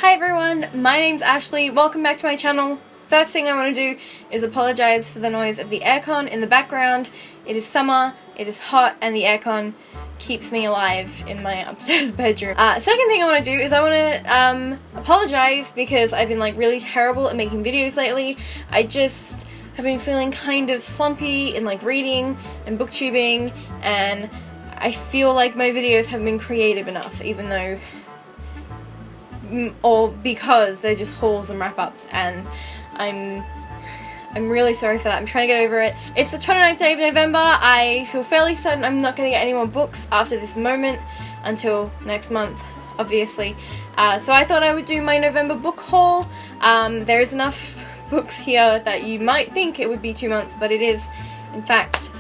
Hi everyone, my name's Ashley, welcome back to my channel. First thing I want to do is apologise for the noise of the aircon in the background. It is summer, it is hot, and the aircon keeps me alive in my upstairs bedroom. Second thing I want to do is I want to apologise because I've been like really terrible at making videos lately. I just have been feeling kind of slumpy in like reading and booktubing, and I feel like my videos haven't been creative enough, even though or because they're just hauls and wrap-ups, and I'm really sorry for that. I'm trying to get over it. It's the 29th day of November. I feel fairly certain I'm not going to get any more books after this moment until next month, obviously. So I thought I would do my November book haul. There is enough books here that you might think it would be 2 months, but it is, in fact,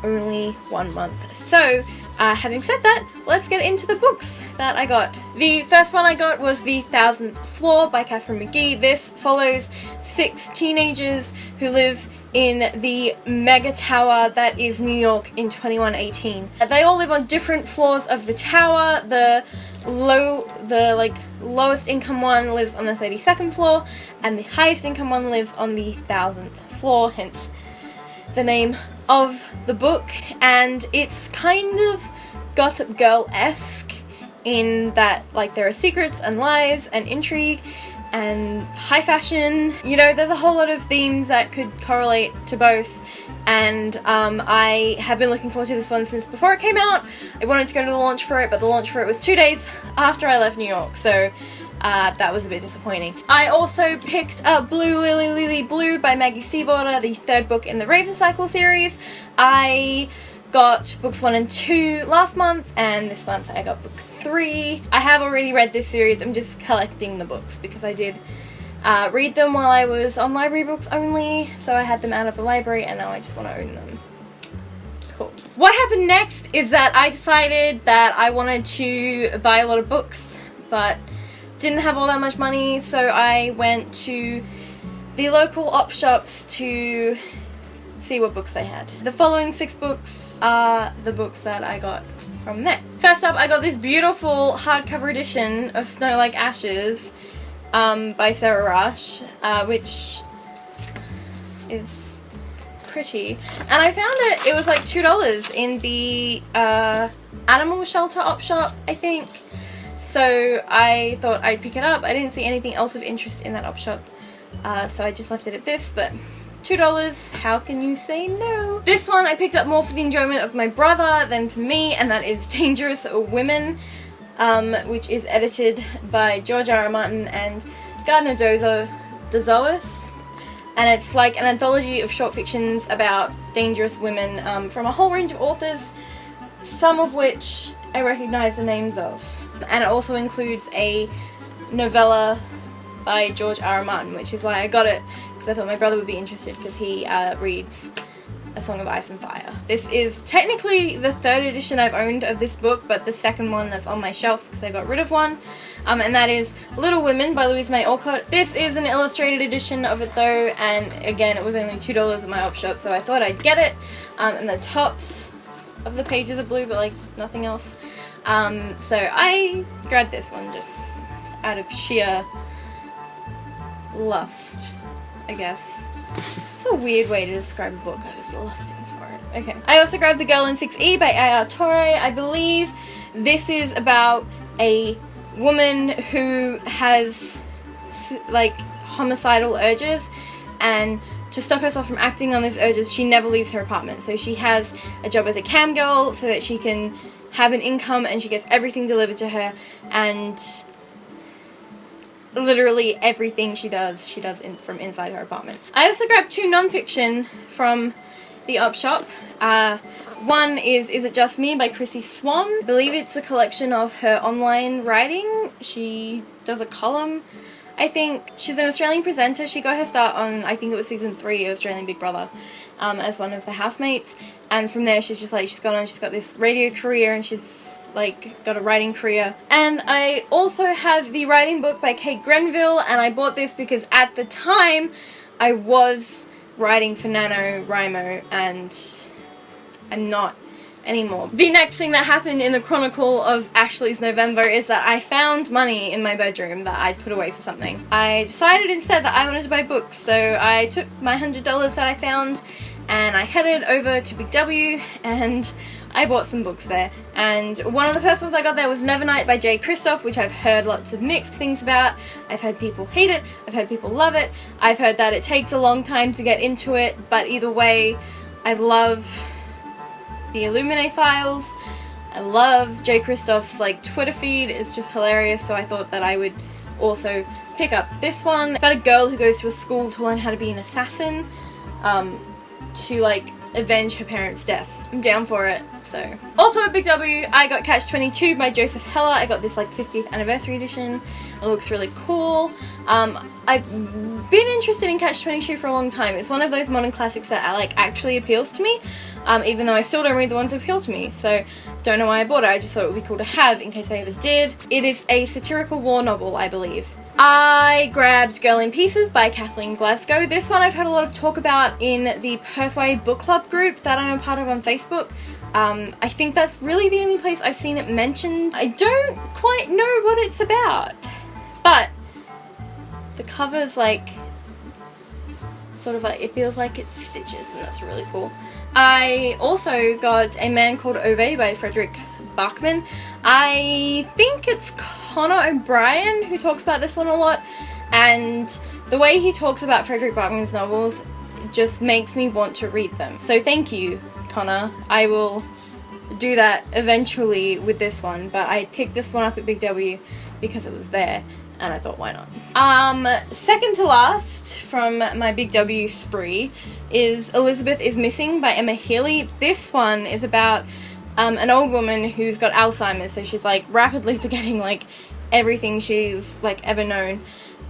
only 1 month. So, having said that, let's get into the books that I got. The first one I got was The 1,000th Floor by Katharine McGee. This follows 6 teenagers who live in the mega tower that is New York in 2118. They all live on different floors of the tower. The lowest income one lives on the 32nd floor, and the highest income one lives on the 1,000th floor, hence the name of the book. And it's kind of Gossip Girl-esque in that like there are secrets and lies and intrigue and high fashion. You know, there's a whole lot of themes that could correlate to both, and I have been looking forward to this one since before it came out. I wanted to go to the launch for it, but the launch for it was 2 days after I left New York, so that was a bit disappointing. I also picked up Blue Lily Lily Blue by Maggie Stiefvater, the third book in the Raven Cycle series. I got books 1 and 2 last month, and this month I got book 3. I have already read this series. I'm just collecting the books because I did read them while I was on library books only, so I had them out of the library and now I just want to own them. Cool. What happened next is that I decided that I wanted to buy a lot of books, but didn't have all that much money, so I went to the local op shops to see what books they had. The following 6 books are the books that I got from there. First up, I got this beautiful hardcover edition of Snow Like Ashes by Sarah Rush, which is pretty. And I found it was like $2 in the animal shelter op shop, I think. So I thought I'd pick it up. I didn't see anything else of interest in that op shop, so I just left it at this, but $2, how can you say no? This one I picked up more for the enjoyment of my brother than for me, and that is Dangerous Women, which is edited by George R. R. Martin and Gardner Dozois, and it's like an anthology of short fictions about dangerous women from a whole range of authors, some of which I recognize the names of. And it also includes a novella by George R. R. Martin, which is why I got it, because I thought my brother would be interested because he reads A Song of Ice and Fire. This is technically the 3rd edition I've owned of this book, but the 2nd one that's on my shelf because I got rid of one, and that is Little Women by Louise May Alcott. This is an illustrated edition of it though, and again it was only $2 at my op shop, so I thought I'd get it. And the tops of the pages are blue, but like nothing else. So I grabbed this one just out of sheer lust, I guess. It's a weird way to describe a book. I was lusting for it. Okay. I also grabbed The Girl in 6E by A.R. Torre. I believe this is about a woman who has like homicidal urges, and to stop herself from acting on those urges, she never leaves her apartment. So she has a job as a cam girl so that she can have an income, and she gets everything delivered to her, and literally everything she does from inside her apartment. I also grabbed 2 non-fiction from the op shop. One is It Just Me by Chrissy Swan. I believe it's a collection of her online writing. She does a column, I think. She's an Australian presenter. She got her start on, I think it was season 3 of Australian Big Brother, as one of the housemates, and from there she's got this radio career, and she's like got a writing career. And I also have the writing book by Kate Grenville, and I bought this because at the time I was writing for NaNoWriMo, and I'm not anymore. The next thing that happened in the chronicle of Ashley's November is that I found money in my bedroom that I'd put away for something. I decided instead that I wanted to buy books, so I took my $100 that I found and I headed over to Big W and I bought some books there. And one of the first ones I got there was Nevernight by J. Kristoff, which I've heard lots of mixed things about. I've heard people hate it, I've heard people love it, I've heard that it takes a long time to get into it, but either way, I love the Illuminae files. I love J. Kristoff's like Twitter feed, it's just hilarious, so I thought that I would also pick up this one. It's about a girl who goes to a school to learn how to be an assassin, to like avenge her parents' death. I'm down for it. So, also at Big W, I got Catch 22 by Joseph Heller. I got this like 50th anniversary edition. It looks really cool. I've been interested in Catch 22 for a long time. It's one of those modern classics that like actually appeals to me, even though I still don't read the ones that appeal to me. So, don't know why I bought it. I just thought it would be cool to have in case I ever did. It is a satirical war novel, I believe. I grabbed Girl in Pieces by Kathleen Glasgow. This one I've had a lot of talk about in the Perthway Book Club group that I'm a part of on Facebook. I think that's really the only place I've seen it mentioned. I don't quite know what it's about, but the cover's like, sort of like, it feels like it's stitches, and that's really cool. I also got A Man Called Ove by Frederick Bachman. I think it's Connor O'Brien who talks about this one a lot, and the way he talks about Frederick Bachman's novels just makes me want to read them. So thank you, Connor. I will do that eventually with this one, but I picked this one up at Big W because it was there and I thought, why not? Second to last from my Big W spree is Elizabeth is Missing by Emma Healy. This one is about an old woman who's got Alzheimer's, so she's like rapidly forgetting like everything she's like ever known,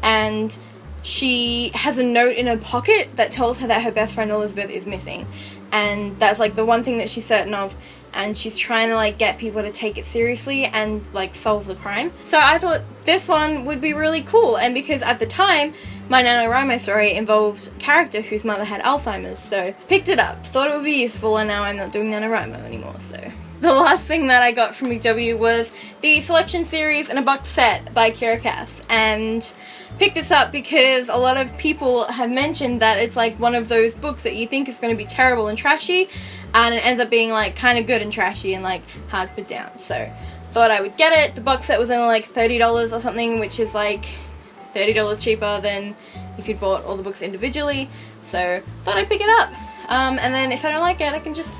and she has a note in her pocket that tells her that her best friend Elizabeth is missing, and that's like the one thing that she's certain of, and she's trying to like get people to take it seriously and like solve the crime. So I thought this one would be really cool, and because at the time my NaNoWriMo story involved a character whose mother had Alzheimer's, so picked it up, thought it would be useful, and now I'm not doing NaNoWriMo anymore, so. The last thing that I got from Big W was the Selection Series in a Box Set by Kira Cass, and picked this up because a lot of people have mentioned that it's like one of those books that you think is going to be terrible and trashy, and it ends up being like kind of good and trashy and like hard to put down. So thought I would get it. The box set was only like $30 or something, which is like $30 cheaper than if you'd bought all the books individually. So thought I'd pick it up, and then if I don't like it, I can just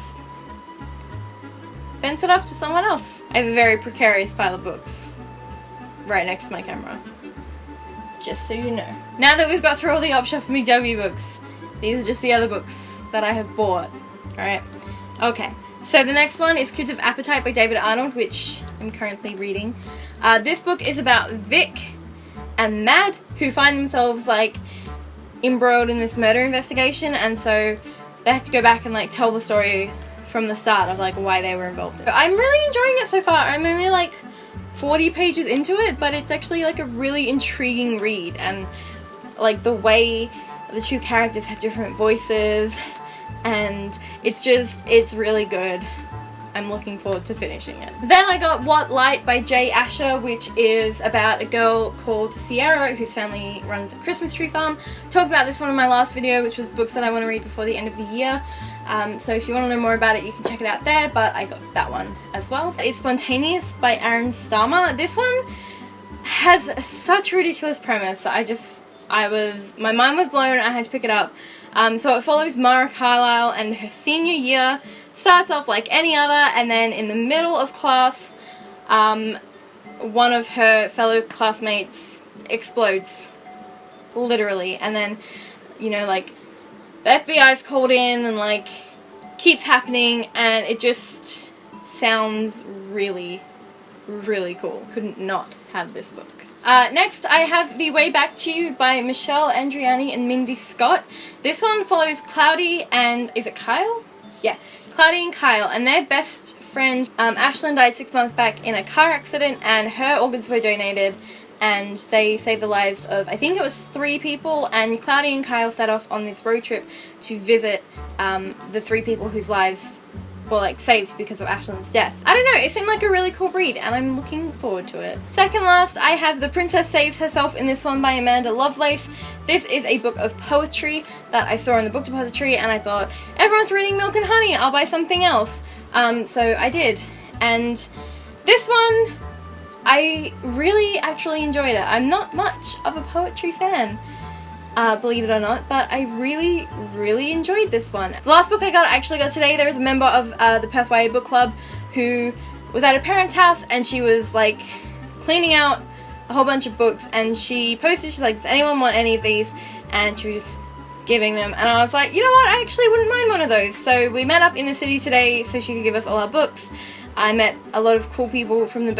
fence it off to someone else. I have a very precarious pile of books right next to my camera, just so you know. Now that we've got through all the Op Shop and Big W books, these are just the other books that I have bought. Alright, okay. So the next one is Kids of Appetite by David Arnold, which I'm currently reading. This book is about Vic and Mad, who find themselves like embroiled in this murder investigation, and so they have to go back and like tell the story from the start of like why they were involved in it. I'm really enjoying it so far. I'm only like 40 pages into it, but it's actually like a really intriguing read, and like the way the two characters have different voices, and it's really good. I'm looking forward to finishing it. Then I got What Light by Jay Asher, which is about a girl called Sierra whose family runs a Christmas tree farm. Talked about this one in my last video, which was books that I want to read before the end of the year. So if you want to know more about it, you can check it out there, but I got that one as well. It's Spontaneous by Aaron Starmer. This one has such a ridiculous premise that my mind was blown. I had to pick it up. So it follows Mara Carlisle and her senior year. Starts off like any other, and then in the middle of class, one of her fellow classmates explodes, literally, and then, you know, like, the FBI's called in, and like, keeps happening, and it just sounds really, really cool. Couldn't not have this book. Next, I have The Way Back to You by Michelle Andriani and Mindy Scott. This one follows Cloudy and, is it Kyle? Yeah, Cloudy and Kyle, and their best friend, Ashlyn, died 6 months back in a car accident, and her organs were donated, and they saved the lives of, I think it was 3 people, and Cloudy and Kyle set off on this road trip to visit the 3 people whose lives well, like, saved because of Ashlyn's death. I don't know, it seemed like a really cool read, and I'm looking forward to it. Second last, I have The Princess Saves Herself in this one by Amanda Lovelace. This is a book of poetry that I saw in the book depository, and I thought, everyone's reading Milk and Honey, I'll buy something else. So I did, and this one, I really actually enjoyed it. I'm not much of a poetry fan, believe it or not, but I really enjoyed this one. The last book I actually got today. There was a member of the Perth YA Book Club who was at her parents' house, and she was like cleaning out a whole bunch of books, and she posted, she's like, does anyone want any of these? And she was just giving them, and I was like, you know what, I actually wouldn't mind one of those. So we met up in the city today so she could give us all our books. I met a lot of cool people from the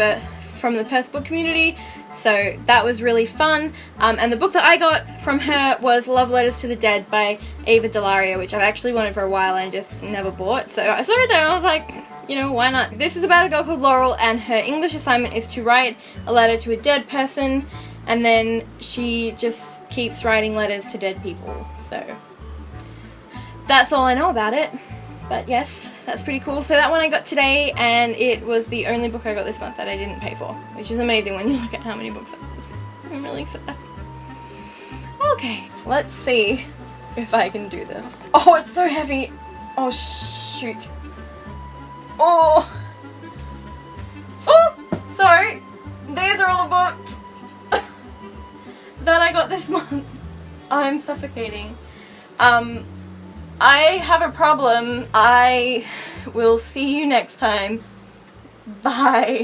Perth book community, so that was really fun. And the book that I got from her was Love Letters to the Dead by Ava Delaria, which I've actually wanted for a while and just never bought. So I saw it there and I was like, you know, why not? This is about a girl called Laurel, and her English assignment is to write a letter to a dead person, and then she just keeps writing letters to dead people. So that's all I know about it. But yes, that's pretty cool. So that one I got today, and it was the only book I got this month that I didn't pay for, which is amazing when you look at how many books I was. I'm really sad. Okay, let's see if I can do this. Oh, it's so heavy. Oh, shoot. Oh. Oh, sorry. These are all the books that I got this month. I'm suffocating. I have a problem. I will see you next time. Bye.